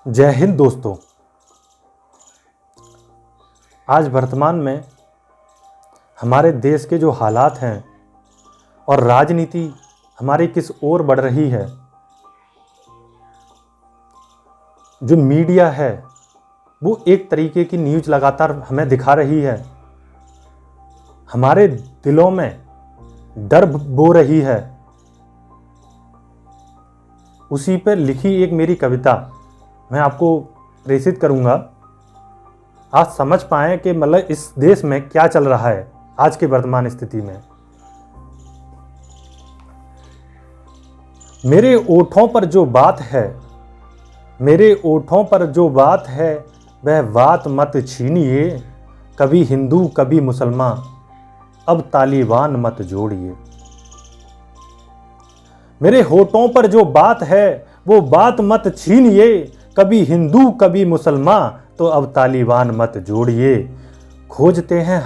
जय हिंद दोस्तों। आज वर्तमान में हमारे देश के जो हालात हैं और राजनीति हमारी किस ओर बढ़ रही है, जो मीडिया है वो एक तरीके की न्यूज़ लगातार हमें दिखा रही है, हमारे दिलों में डर बो रही है। उसी पर लिखी एक मेरी कविता मैं आपको प्रेषित करूंगा, आज समझ पाएं कि मतलब इस देश में क्या चल रहा है आज के वर्तमान स्थिति में। मेरे ओठों पर जो बात है, मेरे ओठों पर जो बात है, वह बात मत छीनिए। कभी हिंदू कभी मुसलमान, अब तालिबान मत जोड़िए। मेरे होठों पर जो बात है वो बात मत छीनिए। कभी हिंदू कभी मुसलमान, तो अब तालिबान मत जोड़िए। खोजते हैं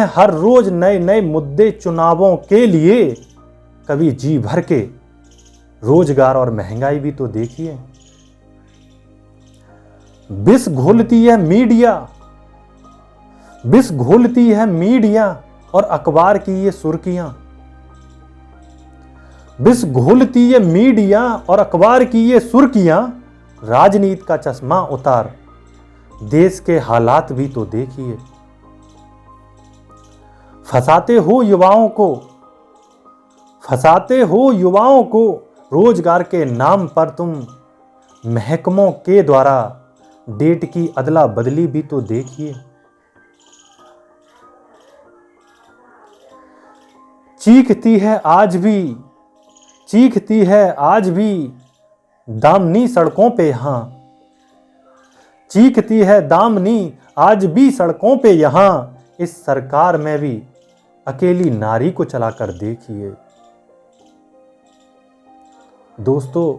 हर रोज नए नए मुद्दे चुनावों के लिए। कभी जी भर के रोजगार और महंगाई भी तो देखिए। विष घोलती है मीडिया और अखबार की ये सुर्खियां। विष घोलती है मीडिया और अखबार की ये सुर्खियां। राजनीति का चश्मा उतार, देश के हालात भी तो देखिए। फंसाते हो युवाओं को रोजगार के नाम पर तुम। महकमों के द्वारा डेट की अदला बदली भी तो देखिए। चीखती है आज भी दामनी सड़कों पे। हाँ, चीखती है दामनी आज भी सड़कों पे। यहां इस सरकार में भी अकेली नारी को चलाकर देखिए। दोस्तों,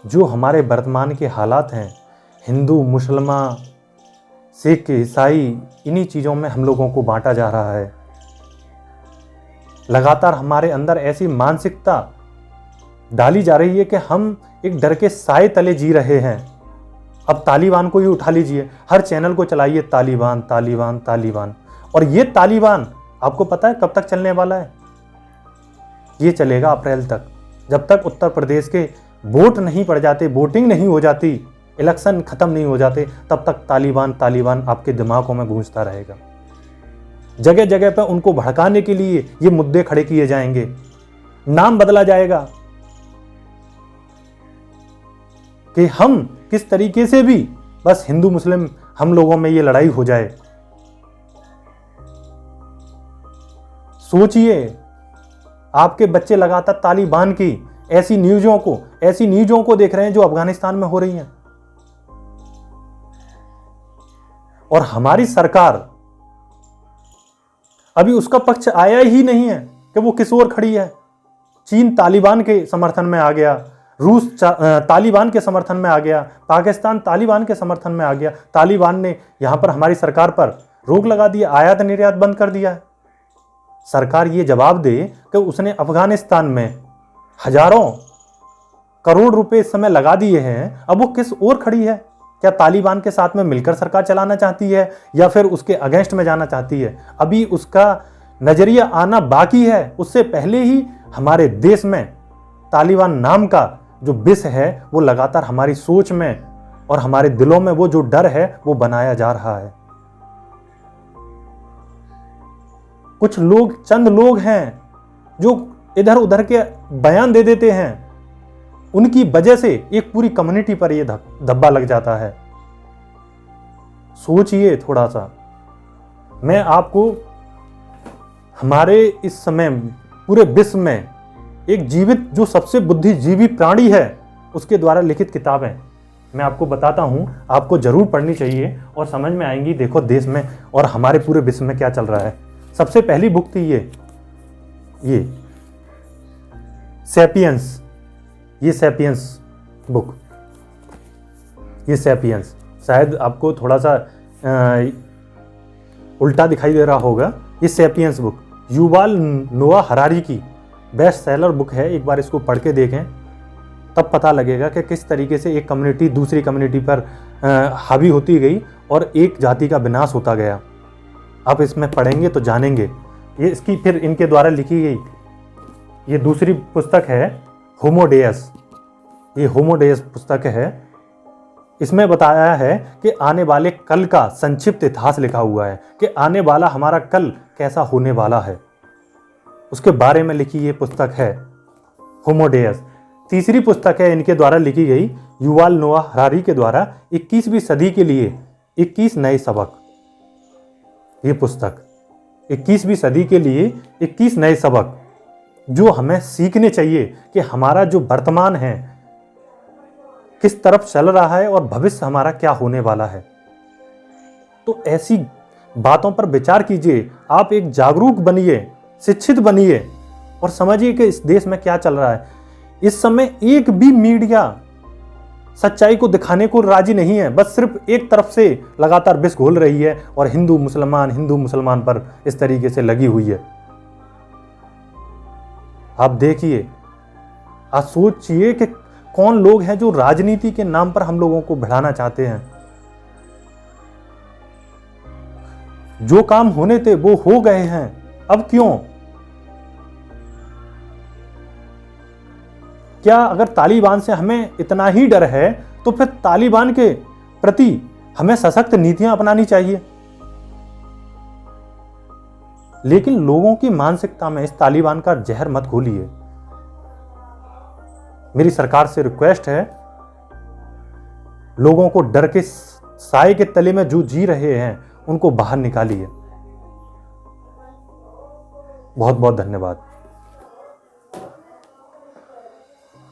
जो हमारे वर्तमान के हालात हैं, हिंदू मुसलमान सिख ईसाई, इन्हीं चीज़ों में हम लोगों को बांटा जा रहा है। लगातार हमारे अंदर ऐसी मानसिकता डाली जा रही है कि हम एक डर के साए तले जी रहे हैं। अब तालिबान को ही उठा लीजिए, हर चैनल को चलाइए तालिबान तालिबान तालिबान। और ये तालिबान आपको पता है कब तक चलने वाला है? ये चलेगा अप्रैल तक, जब तक उत्तर प्रदेश के वोट नहीं पड़ जाते, वोटिंग नहीं हो जाती, इलेक्शन खत्म नहीं हो जाते, तब तक तालिबान तालिबान आपके दिमागों में गूंजता रहेगा। जगह जगह पर उनको भड़काने के लिए ये मुद्दे खड़े किए जाएंगे, नाम बदला जाएगा कि हम किस तरीके से भी बस हिंदू मुस्लिम हम लोगों में ये लड़ाई हो जाए। सोचिए, आपके बच्चे लगातार तालिबान की ऐसी न्यूज़ों को देख रहे हैं जो अफगानिस्तान में हो रही हैं। और हमारी सरकार अभी उसका पक्ष आया ही नहीं है कि वो किस ओर खड़ी है। चीन तालिबान के समर्थन में आ गया, रूस तालिबान के समर्थन में आ गया, पाकिस्तान तालिबान के समर्थन में आ गया। तालिबान ने यहाँ पर हमारी सरकार पर रोक लगा दी, आयात निर्यात बंद कर दिया है। सरकार ये जवाब दे कि उसने अफगानिस्तान में हजारों करोड़ रुपए इस समय लगा दिए हैं, अब वो किस ओर खड़ी है? क्या तालिबान के साथ में मिलकर सरकार चलाना चाहती है या फिर उसके अगेंस्ट में जाना चाहती है? अभी उसका नजरिया आना बाकी है। उससे पहले ही हमारे देश में तालिबान नाम का जो विष है वो लगातार हमारी सोच में और हमारे दिलों में वो जो डर है वो बनाया जा रहा है। कुछ लोग, चंद लोग हैं जो इधर उधर के बयान दे देते हैं, उनकी वजह से एक पूरी कम्युनिटी पर यह धब्बा लग जाता है। सोचिए थोड़ा सा। मैं आपको हमारे इस समय पूरे विश्व में एक जीवित, जो सबसे बुद्धिजीवी प्राणी है, उसके द्वारा लिखित किताबें मैं आपको बताता हूं, आपको जरूर पढ़नी चाहिए और समझ में आएंगी। देखो देश में और हमारे पूरे विश्व में क्या चल रहा है। सबसे पहली बुक थी ये सैपियंस, ये सैपियंस बुक। ये सैपियंस शायद आपको थोड़ा सा उल्टा दिखाई दे रहा होगा। ये सैपियंस बुक युवाल नोआ हरारी की बेस्ट सेलर बुक है। एक बार इसको पढ़ के देखें, तब पता लगेगा कि किस तरीके से एक कम्युनिटी दूसरी कम्युनिटी पर हावी होती गई और एक जाति का विनाश होता गया। आप इसमें पढ़ेंगे तो जानेंगे। ये इसकी फिर इनके द्वारा लिखी गई ये दूसरी पुस्तक है होमो डेयस। ये होमो डेयस पुस्तक है। इसमें बताया है कि आने वाले कल का संक्षिप्त इतिहास लिखा हुआ है कि आने वाला हमारा कल कैसा होने वाला है, उसके बारे में लिखी ये पुस्तक है होमो डेयस। तीसरी पुस्तक है इनके द्वारा लिखी गई युवाल नोआ हरारी के द्वारा 21वीं सदी के लिए 21 नए सबक। ये पुस्तक 21वीं सदी के लिए 21 नए सबक जो हमें सीखने चाहिए कि हमारा जो वर्तमान है किस तरफ चल रहा है और भविष्य हमारा क्या होने वाला है। तो ऐसी बातों पर विचार कीजिए। आप एक जागरूक बनिए, शिक्षित बनिए और समझिए कि इस देश में क्या चल रहा है। इस समय एक भी मीडिया सच्चाई को दिखाने को राजी नहीं है, बस सिर्फ एक तरफ से लगातार विष घोल रही है और हिंदू मुसलमान पर इस तरीके से लगी हुई है। आप देखिए, आज सोचिए कि कौन लोग हैं जो राजनीति के नाम पर हम लोगों को भिड़ाना चाहते हैं। जो काम होने थे वो हो गए हैं, अब क्यों? क्या अगर तालिबान से हमें इतना ही डर है तो फिर तालिबान के प्रति हमें सशक्त नीतियां अपनानी चाहिए। लेकिन लोगों की मानसिकता में इस तालिबान का जहर मत घोलिए। मेरी सरकार से रिक्वेस्ट है, लोगों को डर के साए के तले में जो जी रहे हैं उनको बाहर निकालिए। बहुत बहुत धन्यवाद।